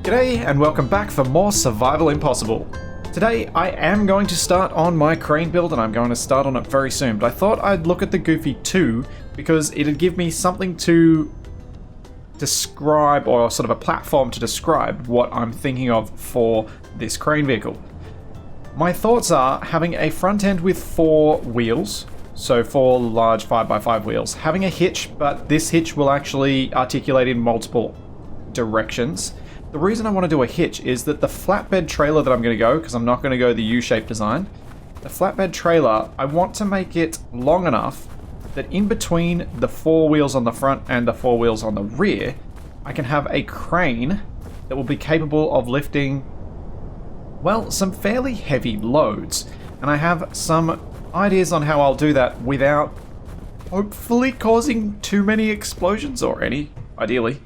G'day and welcome back for more Survival Impossible. Today I am going to start on my crane build and I'm going to start on it very soon, but I thought I'd look at the Goofy 2 because it'd give me something to describe, or sort of a platform to describe what I'm thinking of for this crane vehicle. My thoughts are having a front end with 4 wheels, so 4 large 5x5 wheels, having a hitch, but this hitch will actually articulate in multiple directions. The reason I want to do a hitch is that the flatbed trailer that I'm going to go, because I'm not going to go the U-shaped design, the flatbed trailer, I want to make it long enough that in between the 4 wheels on the front and the 4 wheels on the rear, I can have a crane that will be capable of lifting, well, some fairly heavy loads. And I have some ideas on how I'll do that without hopefully causing too many explosions, or any, ideally.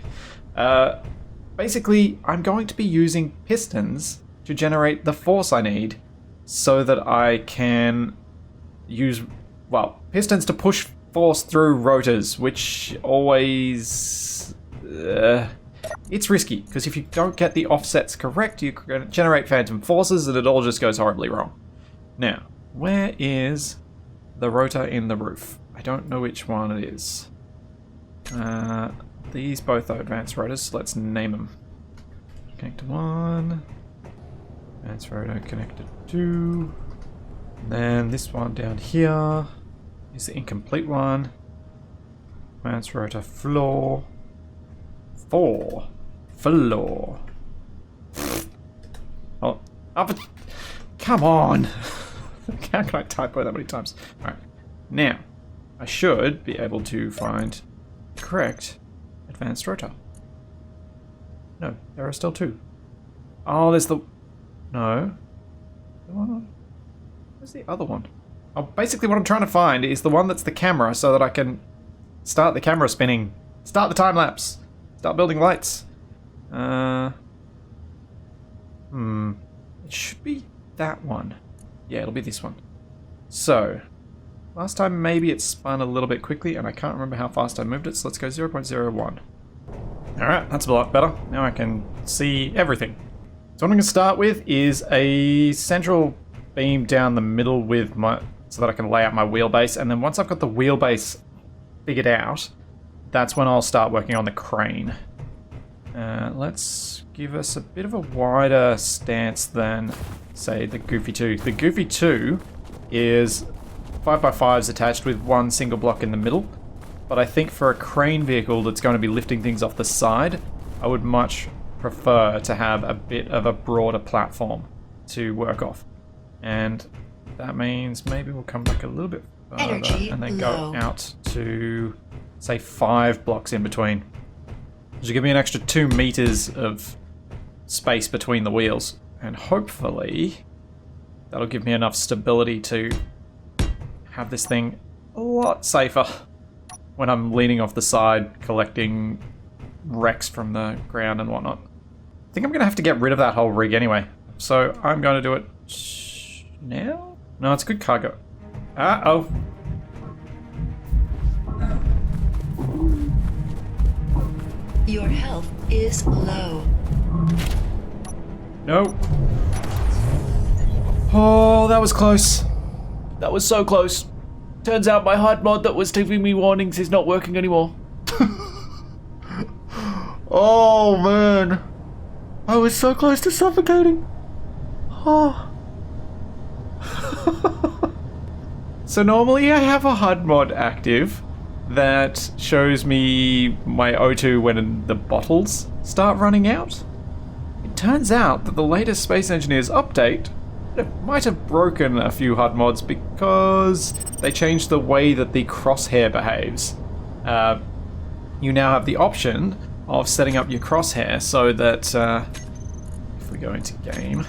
Basically, I'm going to be using pistons to generate the force I need so that I can use, well, pistons to push force through rotors, which always... it's risky, because if you don't get the offsets correct, you're going to generate phantom forces and it all just goes horribly wrong. Now, where is the rotor in the roof? I don't know which one it is. These both are advanced rotors, so let's name them. Connector 1, advanced rotor connector 2, and then this one down here is the incomplete one. Advanced rotor floor 4. Floor. Oh, up! Come on! How can I typo that many times? Alright, now I should be able to find the correct advanced rotor. No, there are still 2. Oh, there's the... No. Where's the other one? Oh, basically what I'm trying to find is the one that's the camera so that I can start the camera spinning. Start the time lapse. Start building lights. It should be that one. Yeah, it'll be this one. So, last time maybe it spun a little bit quickly and I can't remember how fast I moved it, so let's go 0.01. Alright, that's a lot better. Now I can see everything. So what I'm going to start with is a central beam down the middle with my, so that I can lay out my wheelbase, and then once I've got the wheelbase figured out, that's when I'll start working on the crane. Let's give us a bit of a wider stance than, say, the Goofy 2. The Goofy 2 is 5x5s attached with one single block in the middle. But I think for a crane vehicle that's going to be lifting things off the side, I would much prefer to have a bit of a broader platform to work off. And that means maybe we'll come back a little bit further and then go out to, say, 5 blocks in between. Which will give me an extra 2 meters of space between the wheels. And hopefully that'll give me enough stability to have this thing a lot safer when I'm leaning off the side, collecting wrecks from the ground and whatnot. I think I'm going to have to get rid of that whole rig anyway. So I'm going to do it now? No, it's good cargo. Uh-oh. Your health is low. No. Oh, that was close. That was so close. Turns out my HUD mod that was giving me warnings is not working anymore. Oh man, I was so close to suffocating. Oh. So normally I have a HUD mod active that shows me my O2 when the bottles start running out. It turns out that the latest Space Engineers update might have broken a few HUD mods because they changed the way that the crosshair behaves. You now have the option of setting up your crosshair so that if we go into game,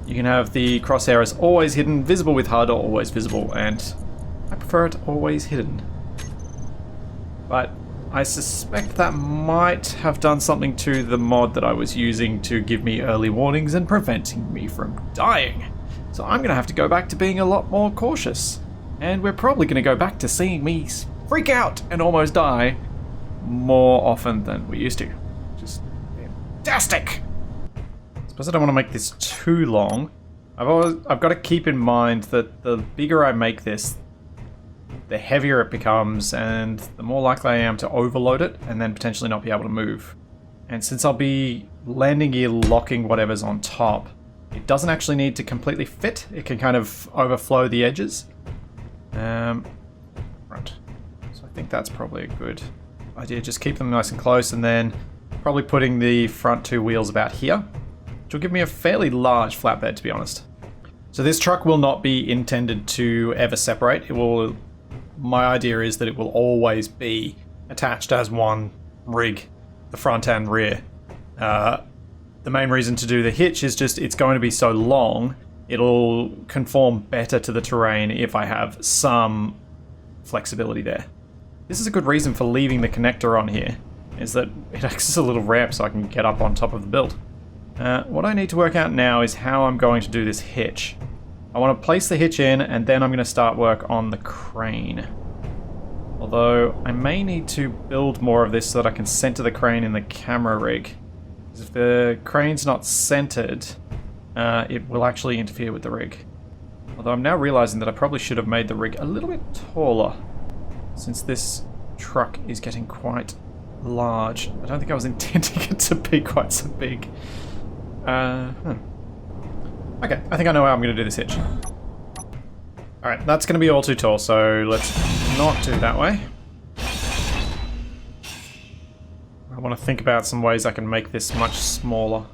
you can have the crosshair as always hidden, visible with HUD, or always visible, and I prefer it always hidden. But I suspect that might have done something to the mod that I was using to give me early warnings and preventing me from dying. So I'm going to have to go back to being a lot more cautious. And we're probably going to go back to seeing me freak out and almost die more often than we used to. Just fantastic! because I don't want to make this too long, I've got to keep in mind that the bigger I make this, the heavier it becomes, and the more likely I am to overload it and then potentially not be able to move. And since I'll be landing gear locking whatever's on top, it doesn't actually need to completely fit. It can kind of overflow the edges. Right. So I think that's probably a good idea. Just keep them nice and close, and then probably putting the front two wheels about here, which will give me a fairly large flatbed, to be honest. So this truck will not be intended to ever separate. It will. My idea is that it will always be attached as one rig, the front and rear. The main reason to do the hitch is just it's going to be so long, it'll conform better to the terrain if I have some flexibility there. This is a good reason for leaving the connector on here, is that it acts as a little ramp so I can get up on top of the build. What I need to work out now is how I'm going to do this hitch. I want to place the hitch in, and then I'm going to start work on the crane. Although, I may need to build more of this so that I can center the crane in the camera rig. Because if the crane's not centered, it will actually interfere with the rig. Although I'm now realizing that I probably should have made the rig a little bit taller, since this truck is getting quite large. I don't think I was intending it to be quite so big. Okay, I think I know how I'm going to do this hitch. Alright, that's going to be all too tall, so let's not do it that way. I want to think about some ways I can make this much smaller.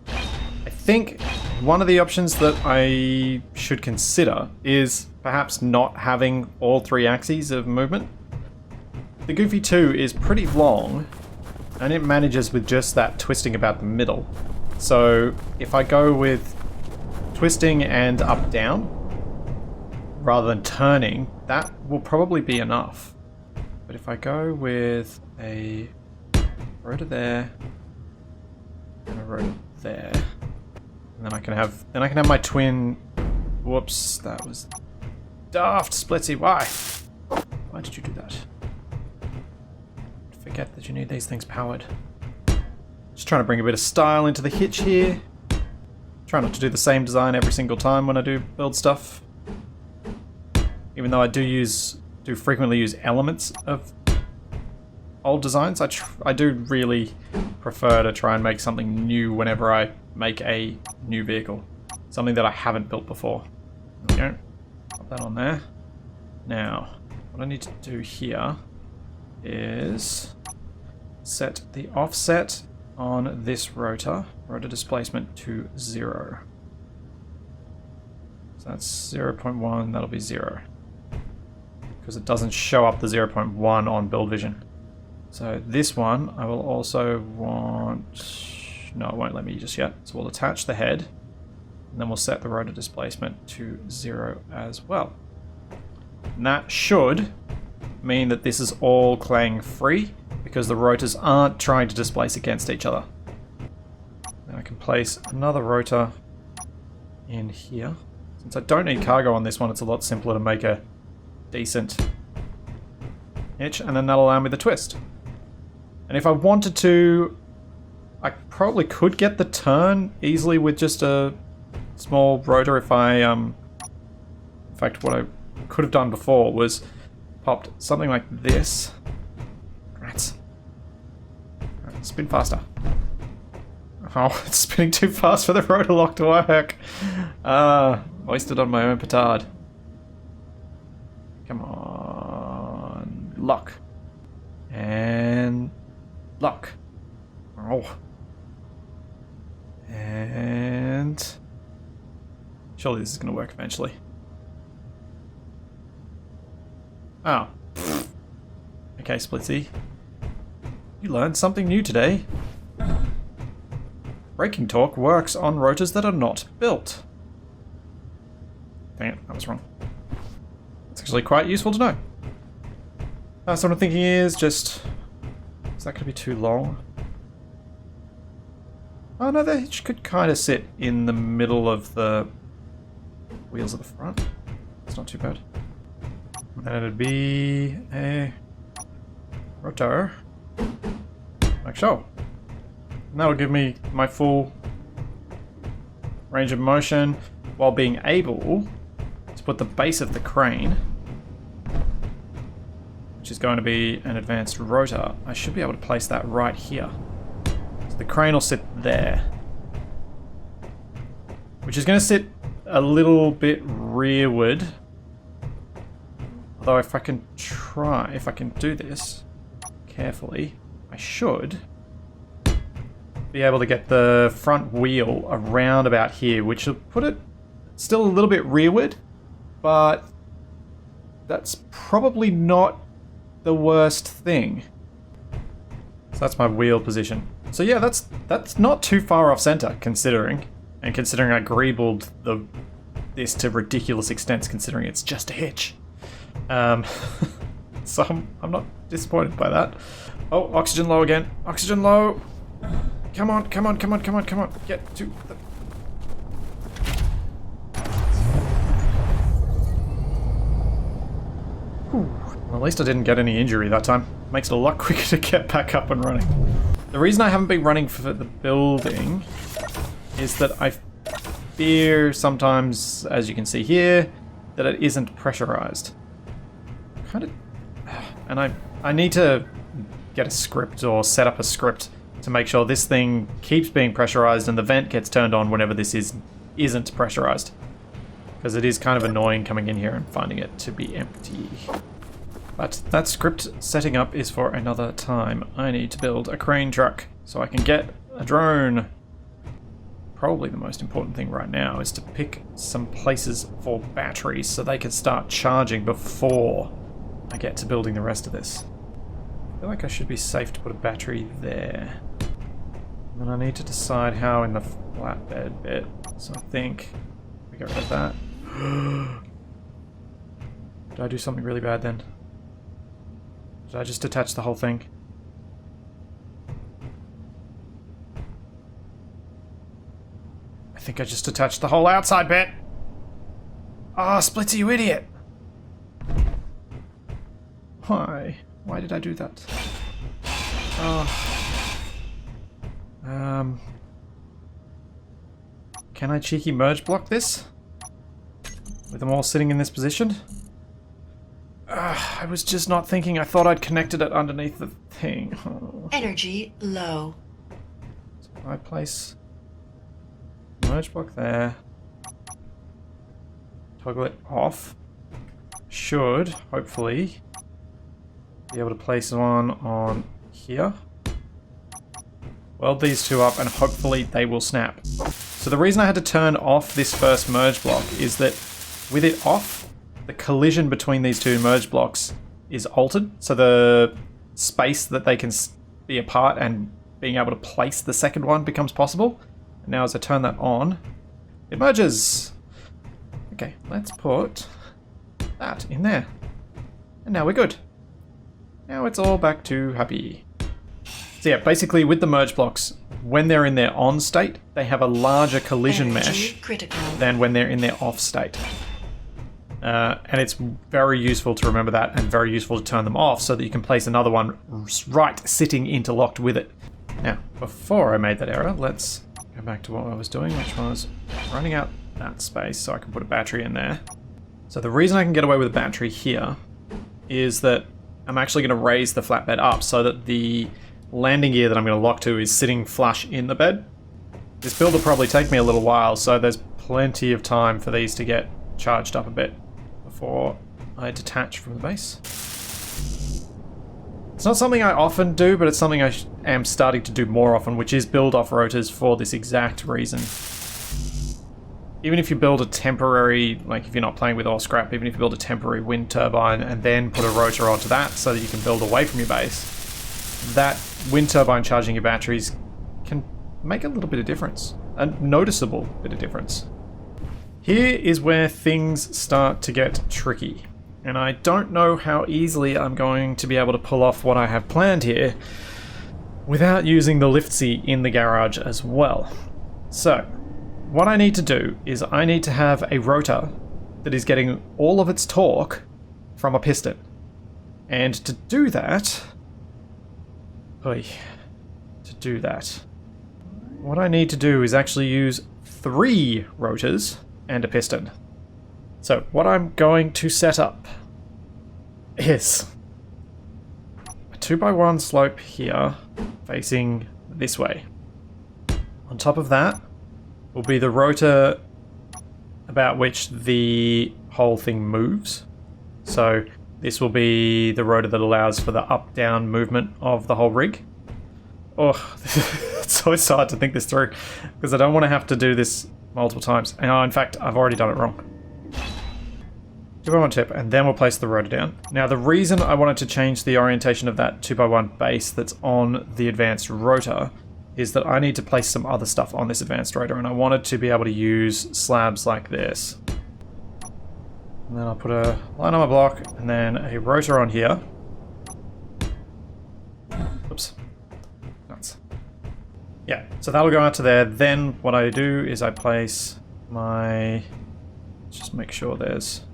I think one of the options that I should consider is perhaps not having all three axes of movement. The Goofy 2 is pretty long, and it manages with just that twisting about the middle. So if I go with twisting and up-down, rather than turning, that will probably be enough. But if I go with a rotor there, and a rotor there, and then I can have my twin. Whoops, that was daft, Splitsie. Why? Why did you do that? Forget that you need these things powered. Just trying to bring a bit of style into the hitch here. Try not to do the same design every single time when I do build stuff. Even though I do frequently use elements of old designs, I do really prefer to try and make something new whenever I make a new vehicle. Something that I haven't built before. There we go. Pop that on there. Now, what I need to do here is set the offset on this rotor displacement to 0. So that's 0.1, that'll be 0. Because it doesn't show up the 0.1 on build vision. So this one I will also want... No, it won't let me just yet. So we'll attach the head, and then we'll set the rotor displacement to 0 as well. And that should mean that this is all Clang free, because the rotors aren't trying to displace against each other. Then I can place another rotor in here. Since I don't need cargo on this one, it's a lot simpler to make a decent hitch, and then that'll allow me the twist. And if I wanted to, I probably could get the turn easily with just a small rotor if I, in fact, what I could have done before was popped something like this. Rats. Right, spin faster. Oh, it's spinning too fast for the rotor lock to work. Wasted on my own petard. Come on. Lock. And lock. Oh. And surely this is going to work eventually. Oh. Okay, Splitsie. You learned something new today. Braking torque works on rotors that are not built. Dang it, that was wrong. It's actually quite useful to know. So what I'm thinking is just... Is that going to be too long? Oh no, the hitch could kind of sit in the middle of the wheels at the front. It's not too bad. And then it'd be a rotor, like so. And that'll give me my full range of motion while being able to put the base of the crane, which is going to be an advanced rotor. I should be able to place that right here. So the crane will sit there, which is going to sit a little bit rearward. Although if I can do this carefully, I should be able to get the front wheel around about here, which will put it still a little bit rearward, but that's probably not the worst thing. So that's my wheel position. So yeah, that's not too far off center considering I greebled this to ridiculous extents considering it's just a hitch. So I'm not disappointed by that. Oh, oxygen low again. Oxygen low. Come on. Get to the... Well, at least I didn't get any injury that time. Makes it a lot quicker to get back up and running. The reason I haven't been running for the building is that I fear sometimes, as you can see here, that it isn't pressurized. And I need to get a script or set up a script to make sure this thing keeps being pressurized and the vent gets turned on whenever this isn't pressurized. Because it is kind of annoying coming in here and finding it to be empty. But that script setting up is for another time. I need to build a crane truck so I can get a drone. Probably the most important thing right now is to pick some places for batteries so they can start charging before I get to building the rest of this. I feel like I should be safe to put a battery there. And then I need to decide how in the flatbed bit. So I think we get rid of that. Did I do something really bad then? Did I just detach the whole thing? I think I just attached the whole outside bit. Ah, oh, Splitsie, you idiot! Why? Why did I do that? Oh. Can I cheeky merge block this? With them all sitting in this position? I was just not thinking. I thought I'd connected it underneath the thing. Oh. Energy low. So I place merge block there. Toggle it off. Should, hopefully, be able to place one on here. Weld these two up and hopefully they will snap. So the reason I had to turn off this first merge block is that with it off, the collision between these two merge blocks is altered. So the space that they can be apart and being able to place the second one becomes possible. And now as I turn that on, it merges. Okay, let's put that in there. And now we're good. Now it's all back to happy. So yeah, basically with the merge blocks, when they're in their on state, they have a larger collision mesh than when they're in their off state. And it's very useful to remember that and very useful to turn them off so that you can place another one right sitting interlocked with it. Now, before I made that error, let's go back to what I was doing, which was running out that space so I can put a battery in there. So the reason I can get away with a battery here is that I'm actually going to raise the flatbed up so that the landing gear that I'm going to lock to is sitting flush in the bed. This build will probably take me a little while, so there's plenty of time for these to get charged up a bit before I detach from the base. It's not something I often do, but it's something I am starting to do more often, which is build off rotors for this exact reason. Even if you build a temporary, like if you're not playing with all scrap, even if you build a temporary wind turbine and then put a rotor onto that so that you can build away from your base, that wind turbine charging your batteries can make a little bit of difference, a noticeable bit of difference. Here is where things start to get tricky, and I don't know how easily I'm going to be able to pull off what I have planned here without using the Splitsie in the garage as well. So, what I need to do is I need to have a rotor that is getting all of its torque from a piston. And to do that, what I need to do is actually use 3 rotors and a piston. So what I'm going to set up is a 2x1 slope here facing this way. On top of that will be the rotor about which the whole thing moves. So this will be the rotor that allows for the up-down movement of the whole rig. Oh, it's always hard to think this through because I don't want to have to do this multiple times. And in fact, I've already done it wrong. 2x1 tip, and then we'll place the rotor down. Now, the reason I wanted to change the orientation of that 2x1 base that's on the advanced rotor is that I need to place some other stuff on this advanced rotor, and I wanted to be able to use slabs like this. And then I'll put a line on my block, and then a rotor on here. Oops. Nuts. Yeah, so that'll go out to there. Then what I do is I place my... Let's just make sure there's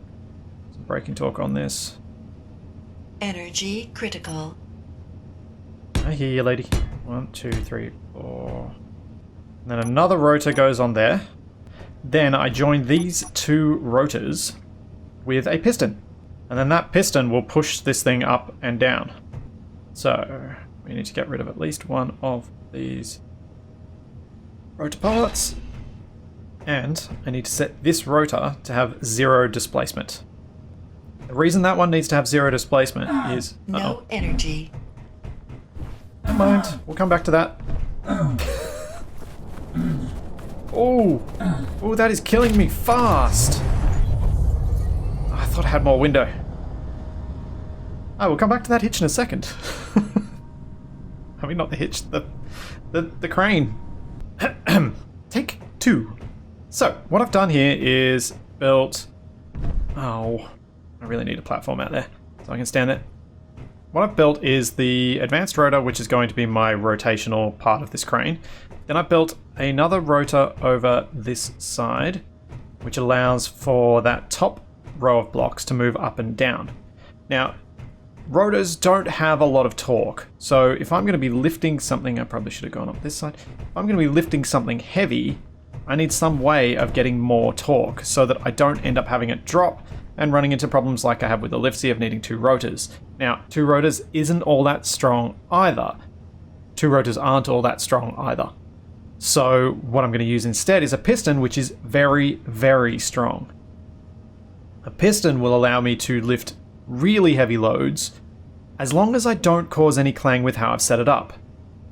some braking torque on this. Energy critical. I hear you, lady. 1, 2, 3, 4. And then another rotor goes on there. Then I join these 2 rotors with a piston. And then that piston will push this thing up and down. So we need to get rid of at least one of these rotor parts. And I need to set this rotor to have 0 displacement. The reason that one needs to have 0 displacement is... No energy. Never mind, we'll come back to that. Oh, that is killing me fast. I thought I had more window. Oh, we'll come back to that hitch in a second. I mean, not the hitch, the crane. Take 2. So, what I've done here is built... Oh, I really need a platform out there so I can stand it. What I've built is the advanced rotor, which is going to be my rotational part of this crane. Then I built another rotor over this side, which allows for that top row of blocks to move up and down. Now, rotors don't have a lot of torque, so if I'm going to be lifting something, I probably should have gone up this side. If I'm going to be lifting something heavy, I need some way of getting more torque so that I don't end up having it drop and running into problems like I have with the Liftsy of needing 2 rotors. Now, 2 rotors isn't all that strong either. 2 rotors aren't all that strong either. So what I'm going to use instead is a piston, which is very, very strong. A piston will allow me to lift really heavy loads as long as I don't cause any clang with how I've set it up.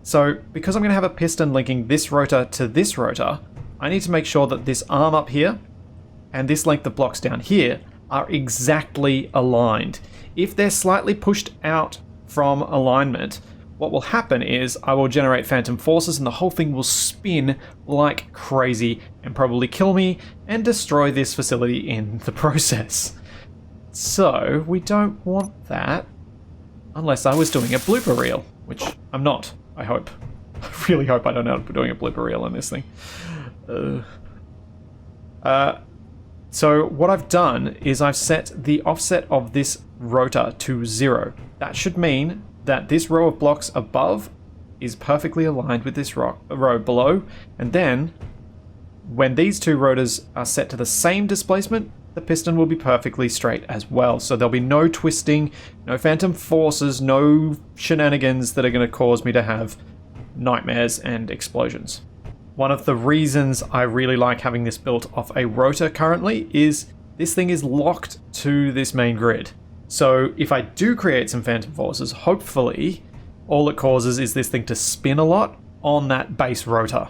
So because I'm going to have a piston linking this rotor to this rotor, I need to make sure that this arm up here and this length of blocks down here are exactly aligned. If they're slightly pushed out from alignment, what will happen is I will generate phantom forces and the whole thing will spin like crazy and probably kill me and destroy this facility in the process. So we don't want that unless I was doing a blooper reel, which I'm not, I hope. I really hope I don't end up doing a blooper reel on this thing. So what I've done is I've set the offset of this rotor to 0. That should mean that this row of blocks above is perfectly aligned with this row below, and then when these 2 rotors are set to the same displacement, the piston will be perfectly straight as well. So there'll be no twisting, no phantom forces, no shenanigans that are going to cause me to have nightmares and explosions. One of the reasons I really like having this built off a rotor currently is this thing is locked to this main grid. So if I do create some phantom forces, hopefully all it causes is this thing to spin a lot on that base rotor.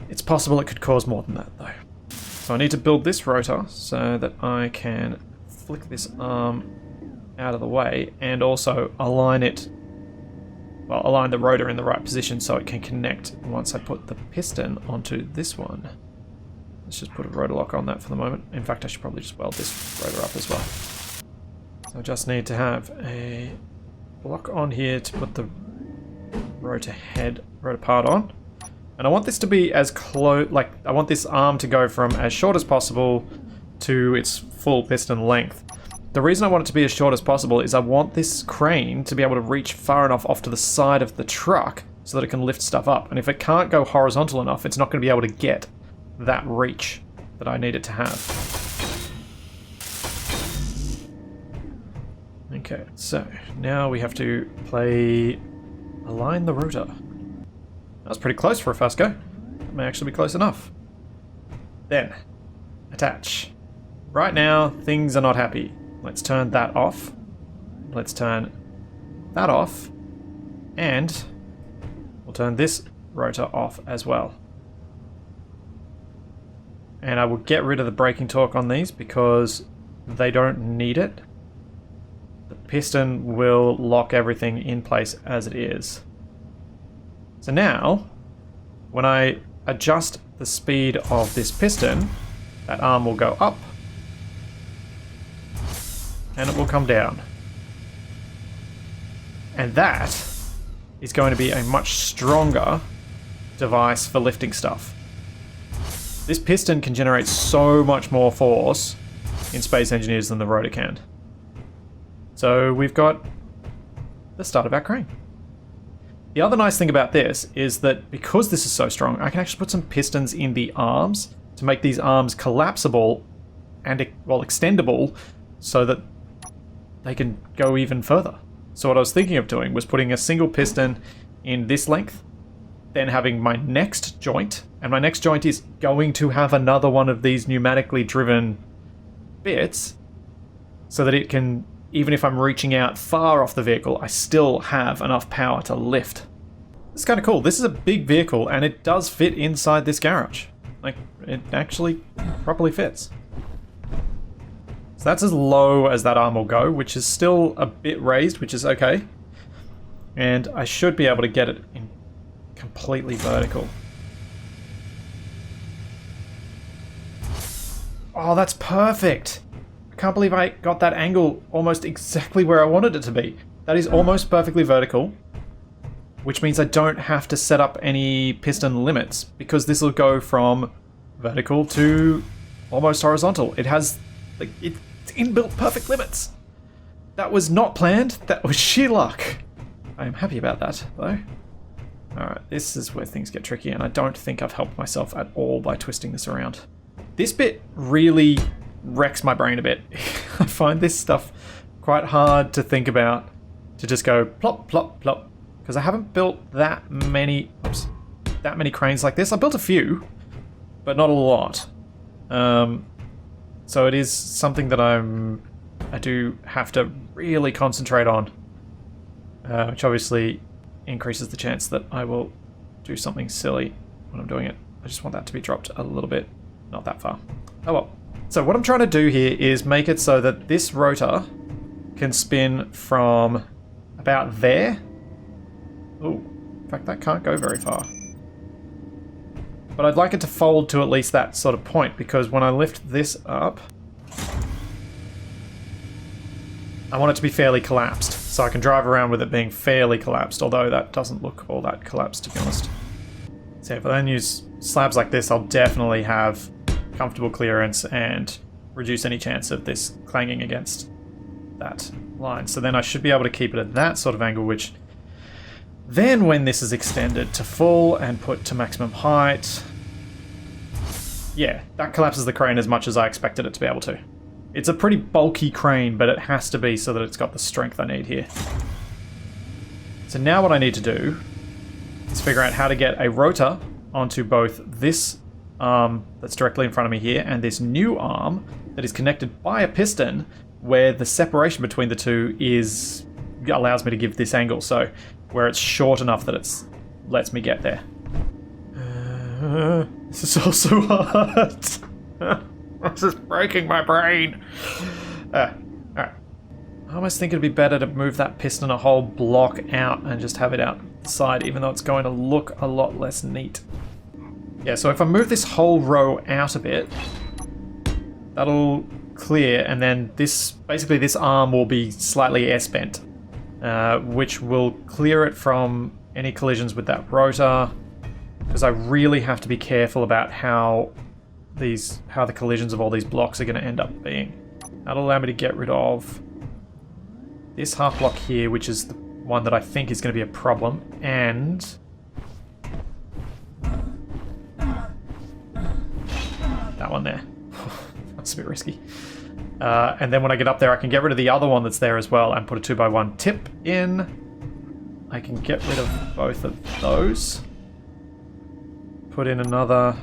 It's possible it could cause more than that though. So I need to build this rotor so that I can flick this arm out of the way and also align it, well, align the rotor in the right position so it can connect once I put the piston onto this one. Let's just put a rotor lock on that for the moment. In fact, I should probably just weld this rotor up as well. So I just need to have a block on here to put the rotor part on. And I want this to be as close, like, I want this arm to go from as short as possible to its full piston length. The reason I want it to be as short as possible is I want this crane to be able to reach far enough off to the side of the truck so that it can lift stuff up. And if it can't go horizontal enough, it's not going to be able to get that reach that I need it to have. Okay, so now we have to align the rotor. That was pretty close for a fast go. That may actually be close enough. Then, attach. Right now, things are not happy. Let's turn that off. Let's turn that off. And we'll turn this rotor off as well. And I will get rid of the braking torque on these because they don't need it. The piston will lock everything in place as it is. So now, when I adjust the speed of this piston, that arm will go up and it will come down. And that is going to be a much stronger device for lifting stuff. This piston can generate so much more force in Space Engineers than the rotor can. So we've got the start of our crane. The other nice thing about this is that because this is so strong, I can actually put some pistons in the arms to make these arms collapsible and, well, extendable so that they can go even further. So what I was thinking of doing was putting a single piston in this length, then having my next joint, and my next joint is going to have another one of these pneumatically driven bits so that it can, even if I'm reaching out far off the vehicle, I still have enough power to lift. It's kind of cool. This is a big vehicle and it does fit inside this garage. Like, it actually properly fits. So that's as low as that arm will go, which is still a bit raised, which is okay. And I should be able to get it in completely vertical. Oh, that's perfect! I can't believe I got that angle almost exactly where I wanted it to be. That is almost perfectly vertical, which means I don't have to set up any piston limits, because this will go from vertical to almost horizontal. It has, like, it's inbuilt perfect limits. That was not planned, that was sheer luck. I am happy about that, though. Alright, this is where things get tricky, and I don't think I've helped myself at all by twisting this around. This bit really wrecks my brain a bit. I find this stuff quite hard to think about, to just go plop, plop, plop, because I haven't built that many cranes like this. I built a few, but not a lot. So it is something that I do have to really concentrate on, which obviously increases the chance that I will do something silly when I'm doing it. I just want that to be dropped a little bit, not that far. Oh well. So what I'm trying to do here is make it so that this rotor can spin from about there. Oh, in fact that can't go very far. But I'd like it to fold to at least that sort of point, because when I lift this up, I want it to be fairly collapsed, so I can drive around with it being fairly collapsed, although that doesn't look all that collapsed, to be honest. So if I then use slabs like this, I'll definitely have comfortable clearance and reduce any chance of this clanging against that line. So then I should be able to keep it at that sort of angle, which then when this is extended to full and put to maximum height, yeah, that collapses the crane as much as I expected it to be able to. It's a pretty bulky crane, but it has to be so that it's got the strength I need here. So now what I need to do is figure out how to get a rotor onto both this arm that's directly in front of me here and this new arm that is connected by a piston, where the separation between the two allows me to give this angle, so where it's short enough that it lets me get there. This is all so hard. This is breaking my brain. Alright. I almost think it'd be better to move that piston a whole block out and just have it out the side, even though it's going to look a lot less neat. Yeah, so if I move this whole row out a bit, that'll clear, and then this arm will be slightly air-spent, which will clear it from any collisions with that rotor, because I really have to be careful about how the collisions of all these blocks are going to end up being. That'll allow me to get rid of this half block here, which is the one that I think is going to be a problem, and that one there. That's a bit risky. And then when I get up there, I can get rid of the other one that's there as well and put a 2x1 tip in. I can get rid of both of those. Put in another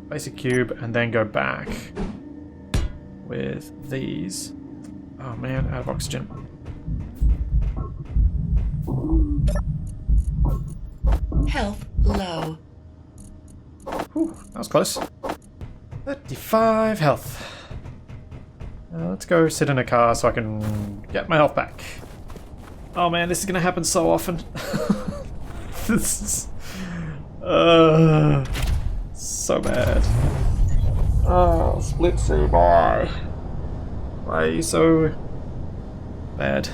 basic cube and then go back with these. Oh man, out of oxygen. Health low. Whew, that was close. 35 health. Let's go sit in a car so I can get my health back. Oh man, this is gonna happen so often. This is... so bad. Oh, Splitsie, why? Why are you so bad?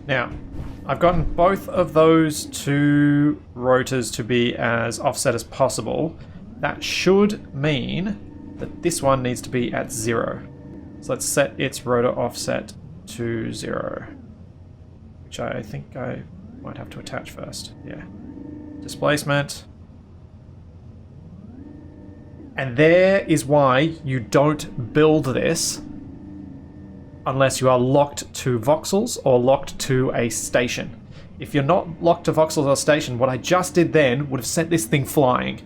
Now, I've gotten both of those two rotors to be as offset as possible. That should mean that this one needs to be at 0. So let's set its rotor offset to 0. Which I think I might have to attach first. Yeah. Displacement. And there is why you don't build this unless you are locked to voxels or locked to a station. If you're not locked to voxels or station, what I just did then would have sent this thing flying,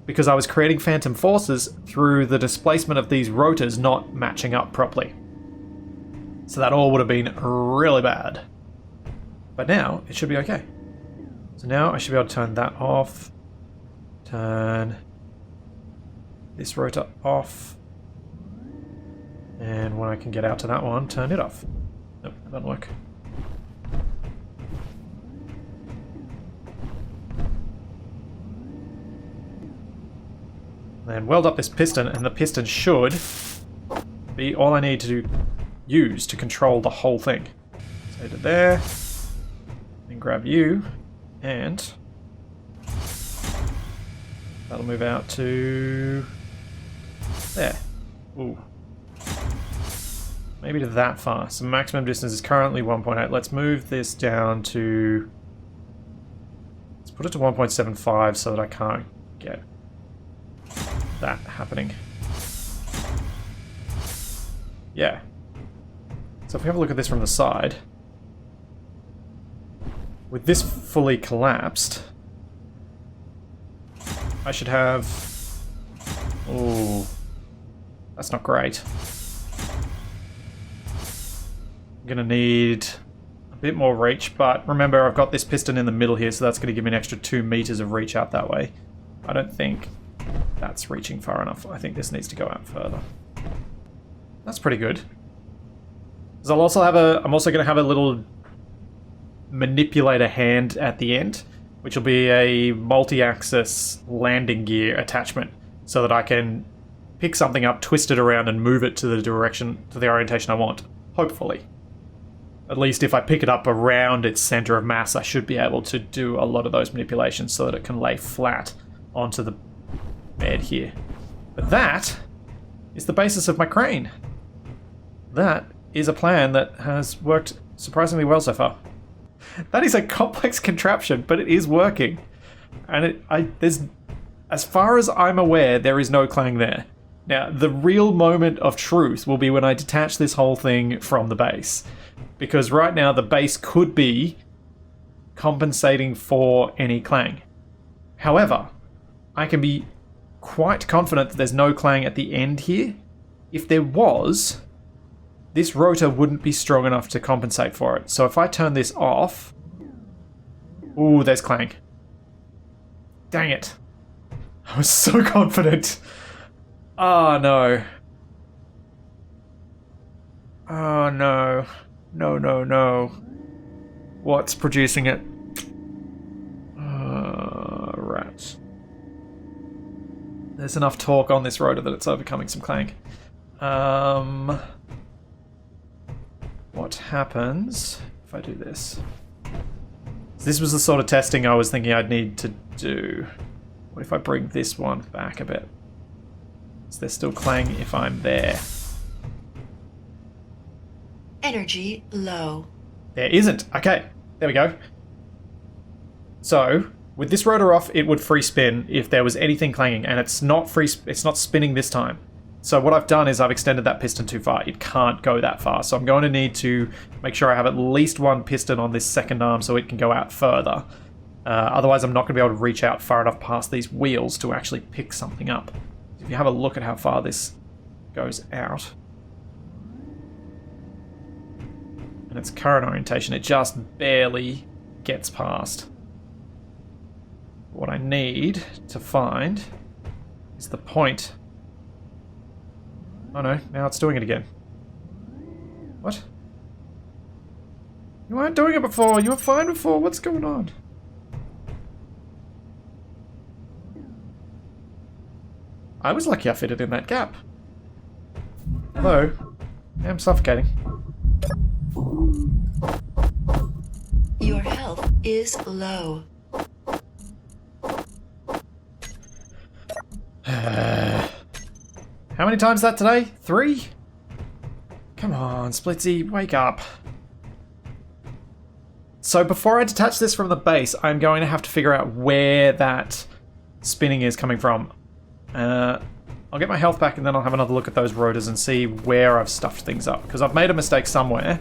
because I was creating phantom forces through the displacement of these rotors not matching up properly. So that all would have been really bad. But now it should be okay. So now I should be able to turn that off. Turn this rotor off. And when I can get out to that one, turn it off. Nope, that doesn't work. Then weld up this piston, and the piston should be all I need to use to control the whole thing. So to there, then grab you, and that'll move out to there. Ooh. Maybe to that far. So maximum distance is currently 1.8. Let's move this down to... Let's put it to 1.75 so that I can't get that happening. Yeah. So if we have a look at this from the side, with this fully collapsed, I should have... Oh, that's not great. I'm gonna need a bit more reach, but remember I've got this piston in the middle here, so that's gonna give me an extra 2 meters of reach out that way. I don't think that's reaching far enough. I think this needs to go out further. That's pretty good. Because I'm also gonna have a little manipulator hand at the end, which will be a multi-axis landing gear attachment, so that I can pick something up, twist it around, and move it to the direction, to the orientation I want. Hopefully. At least if I pick it up around its center of mass, I should be able to do a lot of those manipulations so that it can lay flat onto the bed here. But that is the basis of my crane. That is a plan that has worked surprisingly well so far. That is a complex contraption, but it is working. And there's, as far as I'm aware, there is no Clang there. Now, the real moment of truth will be when I detach this whole thing from the base. Because right now, the base could be compensating for any Clang. However, I can be quite confident that there's no Clang at the end here. If there was, this rotor wouldn't be strong enough to compensate for it. So if I turn this off... Ooh, there's Clang. Dang it. I was so confident. Oh, no. Oh, no. No, no, no. What's producing it? Rats. There's enough torque on this rotor that it's overcoming some Clang. What happens if I do this? This was the sort of testing I was thinking I'd need to do. What if I bring this one back a bit? Is there still Clang if I'm there? Energy low. There isn't. Okay, there we go. So, With this rotor off, it would free spin if there was anything clanging, and it's not spinning this time. So what I've done is I've extended that piston too far. It can't go that far. So I'm going to need to make sure I have at least one piston on this second arm so it can go out further. Otherwise, I'm not going to be able to reach out far enough past these wheels to actually pick something up. If you have a look at how far this goes out, and its current orientation, it just barely gets past. What I need to find is the point. Oh no, now it's doing it again. What? You weren't doing it before, you were fine before, what's going on? I was lucky I fitted in that gap. Hello? I'm suffocating. Your health is low. How many times that today? 3? Come on, Splitsie, wake up. So before I detach this from the base, I'm going to have to figure out where that spinning is coming from. I'll get my health back and then I'll have another look at those rotors and see where I've stuffed things up. Because I've made a mistake somewhere,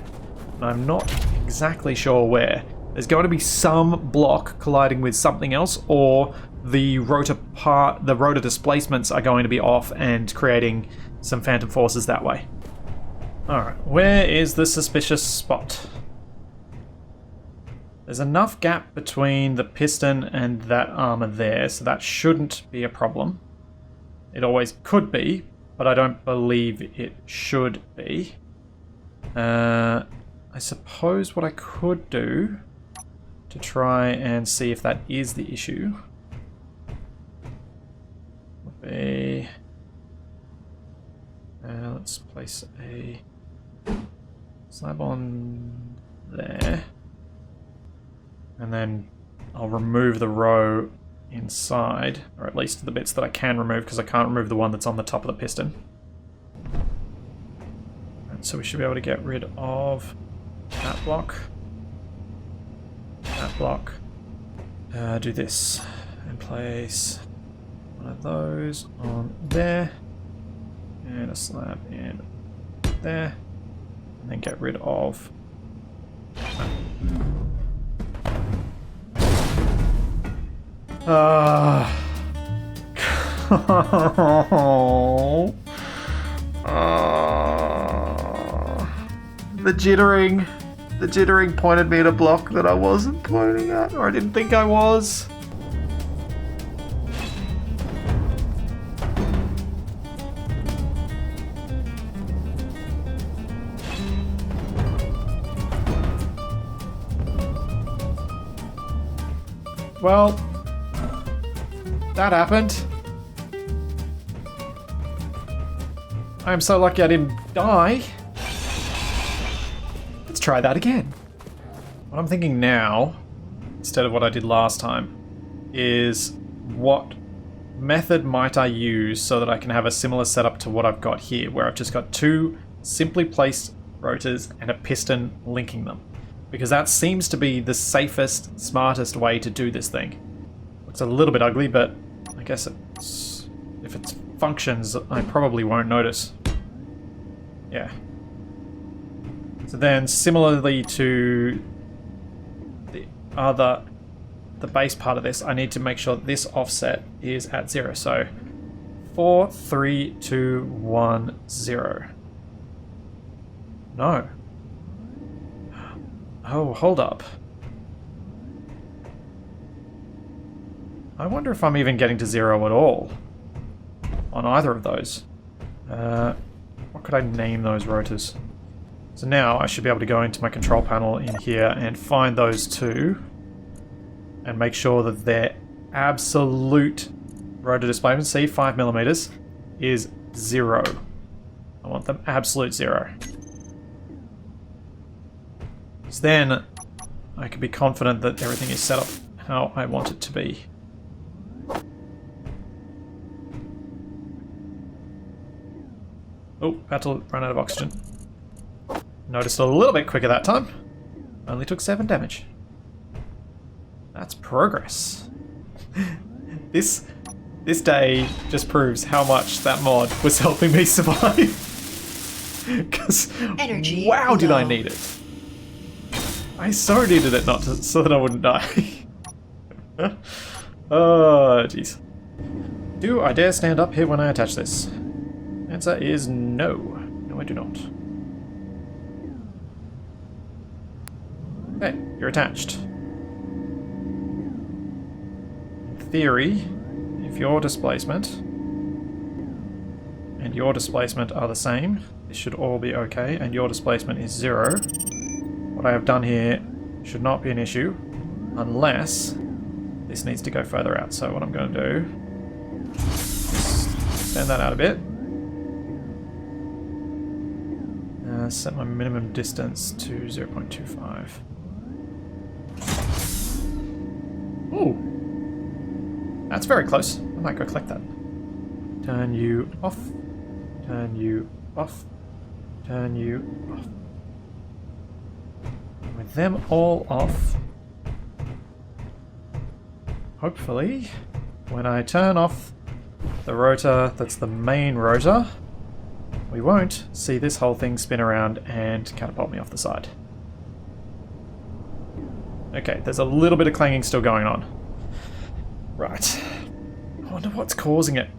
and I'm not exactly sure where. There's going to be some block colliding with something else, or the rotor displacements are going to be off and creating some phantom forces that way. Alright, where is the suspicious spot? There's enough gap between the piston and that armor there, so that shouldn't be a problem. It always could be, but I don't believe it should be. I suppose what I could do to try and see if that is the issue would be... let's place a slab on there. And then I'll remove the row inside, or at least the bits that I can remove, because I can't remove the one that's on the top of the piston. And so we should be able to get rid of that block. That block. Do this and place one of those on there, and a slab in there, and then get rid of that. The jittering pointed me at a block that I wasn't pointing at, or I didn't think I was. Well, that happened. I am so lucky I didn't die. Let's try that again. What I'm thinking now, instead of what I did last time, is what method might I use so that I can have a similar setup to what I've got here, where I've just got two simply placed rotors and a piston linking them. Because that seems to be the safest, smartest way to do this thing. Looks a little bit ugly, but I guess if it functions, I probably won't notice. Yeah. So then, similarly to the base part of this, I need to make sure that this offset is at 0. So 4, 3, 2, 1, 0. No. Oh, hold up. I wonder if I'm even getting to 0 at all on either of those. What could I name those rotors? So now I should be able to go into my control panel in here and find those two and make sure that their absolute rotor displacement, see, 5mm, is 0. I want them absolute 0. So then I can be confident that everything is set up how I want it to be. Oh, about to run out of oxygen. Noticed a little bit quicker that time. Only took 7 damage. That's progress. This day just proves how much that mod was helping me survive. Because wow, did I need it. I so needed it so that I wouldn't die. Oh, jeez. Do I dare stand up here when I attach this? Answer is no. No, I do not. Okay, you're attached. In theory, if your displacement and your displacement are the same, this should all be okay, and your displacement is 0. What I have done here should not be an issue, unless this needs to go further out. So what I'm going to do is extend that out a bit. Set my minimum distance to 0.25. Ooh! That's very close. I might go collect that. Turn you off. Turn you off. Turn you off. With them all off, hopefully, when I turn off the rotor that's the main rotor, we won't see this whole thing spin around and catapult me off the side. Okay, there's a little bit of clanging still going on. Right. I wonder what's causing it.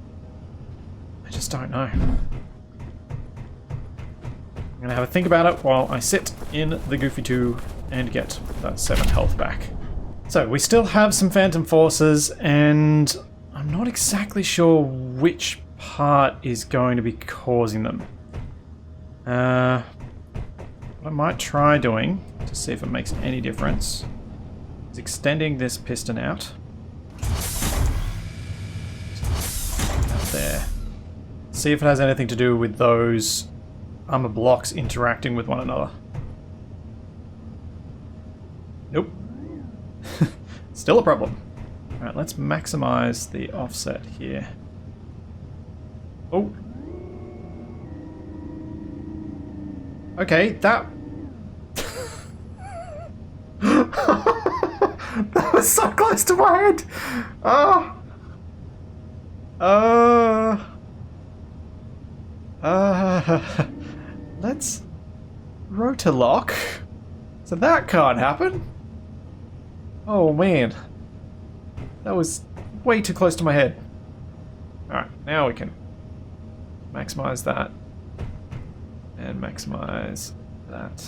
I just don't know. I'm going to have a think about it while I sit in the Goofy 2 and get that 7 health back. So, we still have some Phantom Forces, and I'm not exactly sure which part is going to be causing them. What I might try doing, to see if it makes any difference, is extending this piston out. Out there. See if it has anything to do with those armor blocks interacting with one another. Nope. Still a problem. Alright, let's maximize the offset here. Oh. Okay, that... that was so close to my head! Let's rotor lock. So that can't happen. Oh man. That was way too close to my head. Alright, now we can maximize that. And maximize that.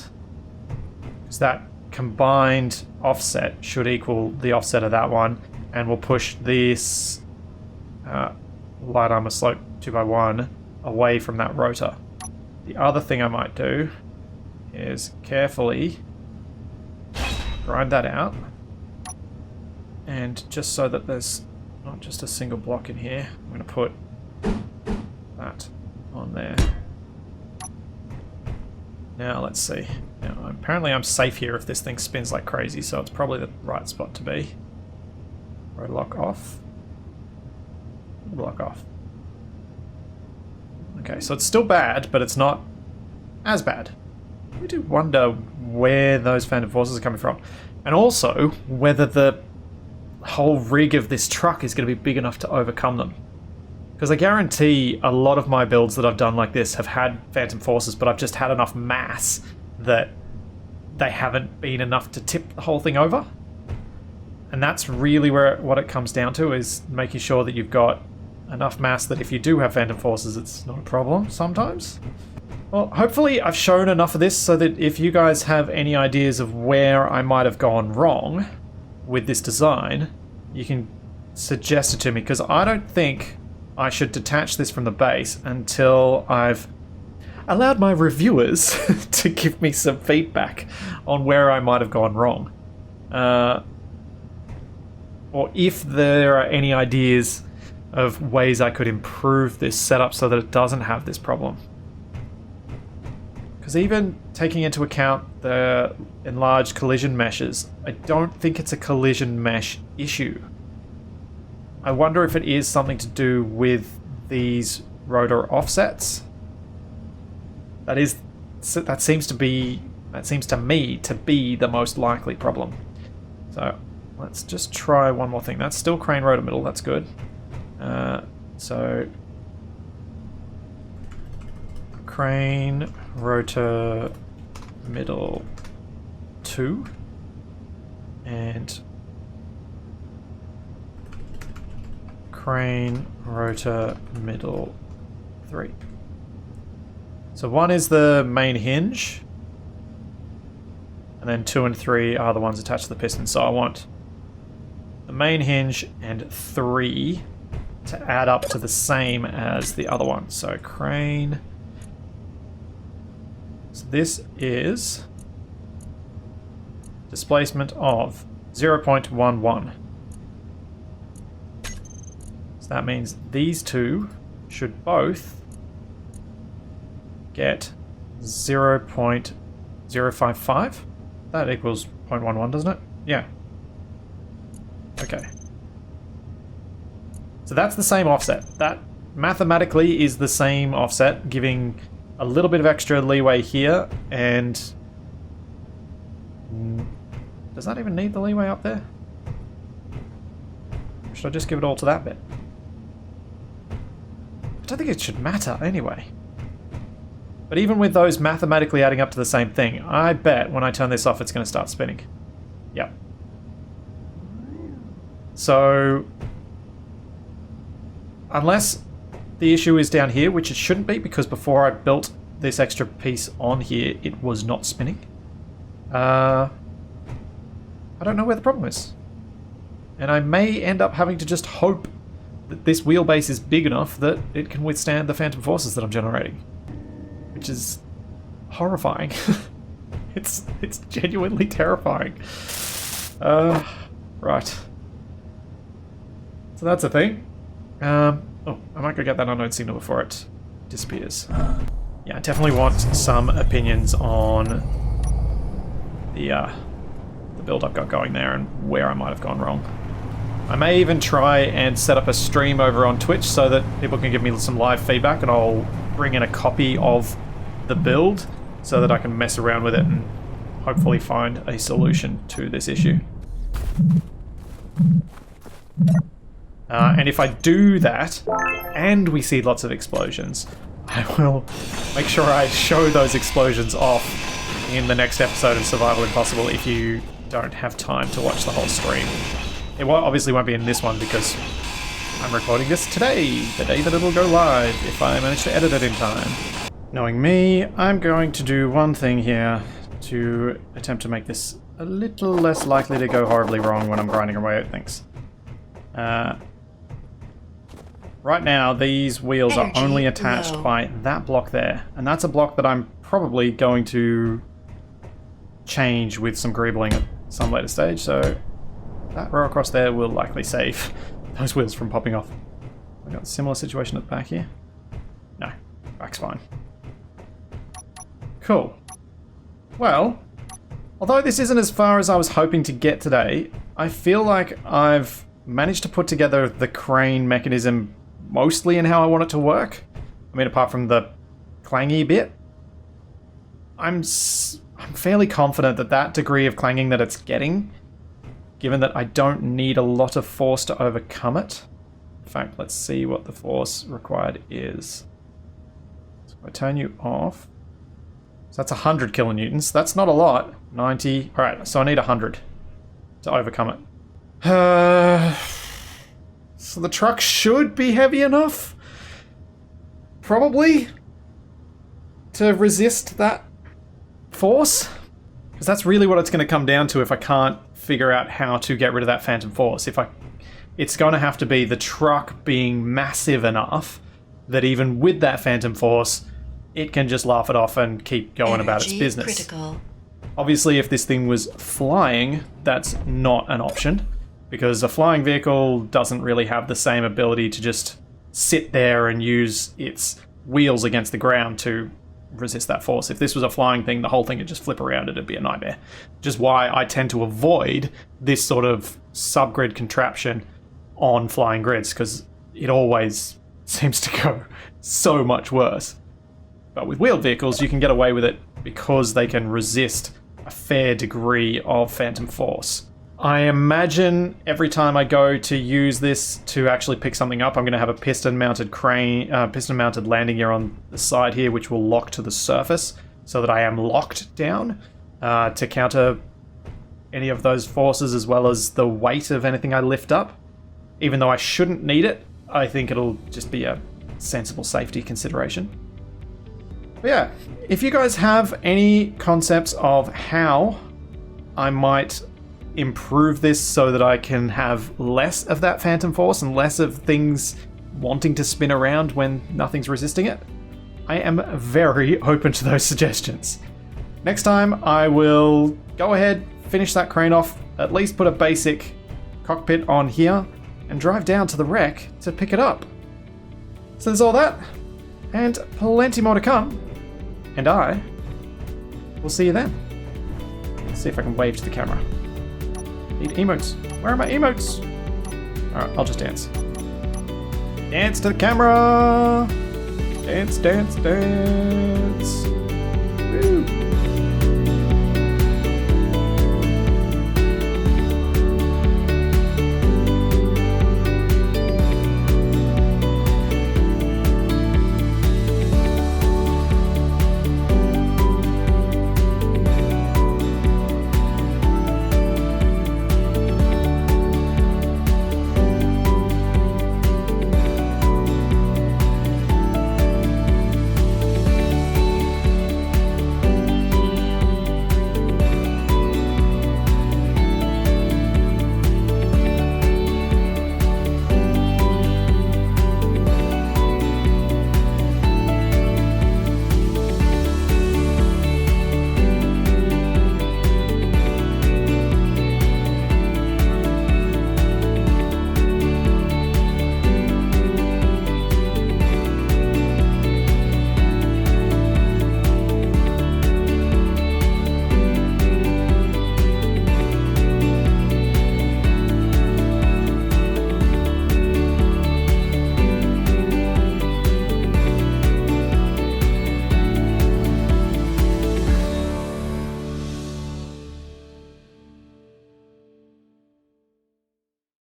Because that combined offset should equal the offset of that one. And we'll push this light armor slope 2x1 away from that rotor. The other thing I might do is carefully grind that out. And just so that there's not just a single block in here, I'm going to put that on there. Now let's see. Now apparently I'm safe here if this thing spins like crazy, so it's probably the right spot to be. Rotor lock off. Block off. Okay, so it's still bad, but it's not as bad. I do wonder where those Phantom Forces are coming from. And also, whether the whole rig of this truck is going to be big enough to overcome them. Because I guarantee a lot of my builds that I've done like this have had Phantom Forces, but I've just had enough mass that they haven't been enough to tip the whole thing over. And that's really what it comes down to, is making sure that you've got enough mass that if you do have Phantom Forces, it's not a problem sometimes. Well, hopefully I've shown enough of this so that if you guys have any ideas of where I might have gone wrong with this design, you can suggest it to me, because I don't think I should detach this from the base until I've allowed my reviewers to give me some feedback on where I might have gone wrong. Or if there are any ideas of ways I could improve this setup so that it doesn't have this problem. Because even taking into account the enlarged collision meshes, I don't think it's a collision mesh issue. I wonder if it is something to do with these rotor offsets. That seems to me to be the most likely problem. So let's just try one more thing. That's still crane rotor middle, that's good. So crane rotor middle 2 and crane rotor middle 3. So 1 is the main hinge, and then 2 and 3 are the ones attached to the piston. So I want the main hinge and 3 to add up to the same as the other one. So crane. So this is displacement of 0.11. So that means these two should both get 0.055. That equals 0.11, doesn't it? Yeah. Okay. So that's the same offset. That mathematically is the same offset, giving a little bit of extra leeway here, and does that even need the leeway up there? Should I just give it all to that bit? I don't think it should matter anyway. But even with those mathematically adding up to the same thing, I bet when I turn this off it's going to start spinning. Yep. So unless the issue is down here, which it shouldn't be, because before I built this extra piece on here, it was not spinning. I don't know where the problem is. And I may end up having to just hope that this wheelbase is big enough that it can withstand the phantom forces that I'm generating. Which is horrifying. It's genuinely terrifying. Right. So that's a thing. Oh, I might go get that unknown signal before it disappears. Yeah, I definitely want some opinions on the build I've got going there and where I might have gone wrong. I may even try and set up a stream over on Twitch so that people can give me some live feedback, and I'll bring in a copy of the build so that I can mess around with it and hopefully find a solution to this issue. And if I do that, and we see lots of explosions, I will make sure I show those explosions off in the next episode of Survival Impossible if you don't have time to watch the whole stream. It obviously won't be in this one because I'm recording this today, the day that it'll go live, if I manage to edit it in time. Knowing me, I'm going to do one thing here to attempt to make this a little less likely to go horribly wrong when I'm grinding away at things. Right now, these wheels are only attached by that block there, and that's a block that I'm probably going to change with some greebling at some later stage, so that row across there will likely save those wheels from popping off. I've got a similar situation at the back here. No, back's fine. Cool. Well, although this isn't as far as I was hoping to get today, I feel like I've managed to put together the crane mechanism mostly in how I want it to work. I mean, apart from the clangy bit. I'm fairly confident that that degree of clanging that it's getting, given that I don't need a lot of force to overcome it. In fact, let's see what the force required is. So if I turn you off, so that's 100 kilonewtons. That's not a lot. 90. All right, so I need 100 to overcome it. So the truck should be heavy enough, probably, to resist that force. Because that's really what it's going to come down to if I can't figure out how to get rid of that phantom force. It's going to have to be the truck being massive enough that even with that phantom force, it can just laugh it off and keep going about its business. Critical. Obviously, if this thing was flying, that's not an option, because a flying vehicle doesn't really have the same ability to just sit there and use its wheels against the ground to resist that force. If this was a flying thing, the whole thing would just flip around. It'd be a nightmare. Which is why I tend to avoid this sort of subgrid contraption on flying grids, because it always seems to go so much worse. But with wheeled vehicles, you can get away with it because they can resist a fair degree of phantom force. I imagine every time I go to use this to actually pick something up, I'm going to have a piston-mounted crane, piston-mounted landing gear on the side here, which will lock to the surface, so that I am locked down to counter any of those forces, as well as the weight of anything I lift up. Even though I shouldn't need it, I think it'll just be a sensible safety consideration. But yeah, if you guys have any concepts of how I might improve this so that I can have less of that phantom force and less of things wanting to spin around when nothing's resisting it, I am very open to those suggestions. Next time I will go ahead, finish that crane off, at least put a basic cockpit on here, and drive down to the wreck to pick it up. So there's all that, and plenty more to come, and I will see you then. Let's see if I can wave to the camera. Need emotes. Where are my emotes? Alright, I'll just dance. Dance to the camera! Dance, dance, dance! Woo!